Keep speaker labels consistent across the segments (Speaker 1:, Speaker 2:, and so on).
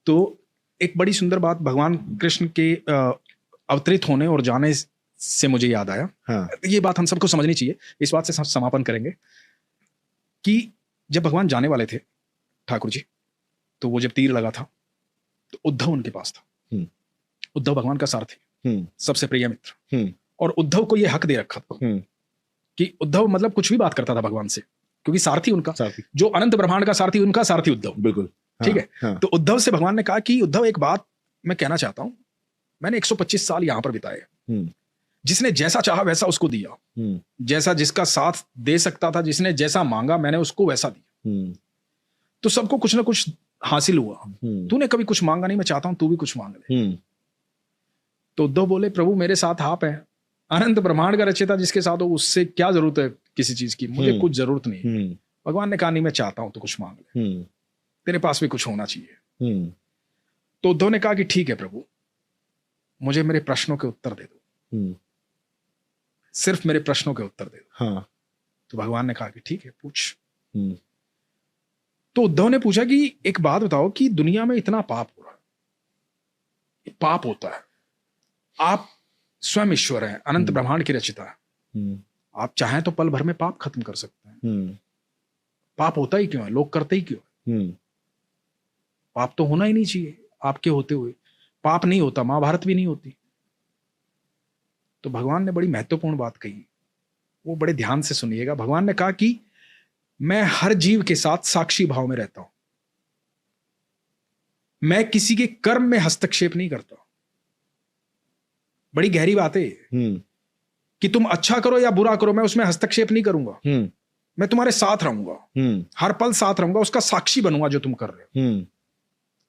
Speaker 1: तो एक बड़ी सुंदर बात भगवान कृष्ण के अवतरित होने और जाने से मुझे याद आया।
Speaker 2: हाँ।
Speaker 1: ये बात हम सबको समझनी चाहिए, इस बात से समापन करेंगे कि जब भगवान जाने वाले थे ठाकुर जी, तो वो जब तीर लगा था तो उद्धव उनके पास था। उद्धव भगवान का सारथी, सबसे प्रिय मित्र, और उद्धव को ये हक दे रखा था कि उद्धव मतलब कुछ भी बात करता था भगवान से, क्योंकि सारथी उनका, जो अनंत ब्रह्मांड का सारथी, उनका सारथी उद्धव।
Speaker 2: बिल्कुल।
Speaker 1: ठीक है।
Speaker 2: हाँ।
Speaker 1: तो उद्धव से भगवान ने कहा कि उद्धव एक बात मैं कहना चाहता हूं, मैंने 125 साल यहां पर बिताए, जिसने जैसा चाहा वैसा उसको दिया, जैसा जिसका साथ दे सकता था, जिसने जैसा मांगा मैंने उसको वैसा दिया, तो सबको कुछ ना कुछ हासिल हुआ। तूने कभी कुछ मांगा नहीं, मैं चाहता हूं तू भी कुछ मांग ले। तो उद्धव बोले, प्रभु मेरे साथ आप हैं, अनंत ब्रह्मांड का रचयिता जिसके साथ हो, उससे क्या जरूरत है किसी चीज की, मुझे कुछ जरूरत नहीं। भगवान ने कहा नहीं, मैं चाहता हूं तो कुछ मांग ले, तेरे पास भी कुछ होना चाहिए। तो उद्धव ने कहा कि ठीक है प्रभु, मुझे मेरे प्रश्नों के उत्तर दे दो, सिर्फ मेरे प्रश्नों के उत्तर दे दो।
Speaker 2: हाँ।
Speaker 1: तो भगवान ने कहा कि ठीक है, पूछ। तो उद्धव ने पूछा कि एक बात बताओ कि दुनिया में इतना पाप हो रहा है, पाप होता है, आप स्वयं ईश्वर हैं, अनंत ब्रह्मांड की रचयिता है, आप चाहें तो पल भर में पाप खत्म कर सकते हैं। पाप होता ही क्यों है, लोग करते ही क्यों है? पाप तो होना ही नहीं चाहिए, आपके होते हुए पाप नहीं होता, महाभारत भी नहीं होती। तो भगवान ने बड़ी महत्वपूर्ण बात कही, वो बड़े ध्यान से सुनिएगा। भगवान ने कहा कि मैं हर जीव के साथ साक्षी भाव में रहता हूं, मैं किसी के कर्म में हस्तक्षेप नहीं करता। बड़ी गहरी बात है कि तुम अच्छा करो या बुरा करो, मैं उसमें हस्तक्षेप नहीं करूंगा। मैं तुम्हारे साथ रहूंगा, हर पल साथ रहूंगा, उसका साक्षी बनूंगा जो तुम कर रहे हो,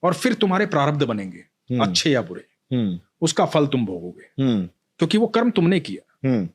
Speaker 1: और फिर तुम्हारे प्रारब्ध बनेंगे, अच्छे या बुरे, उसका फल तुम भोगोगे, क्योंकि वो कर्म तुमने किया।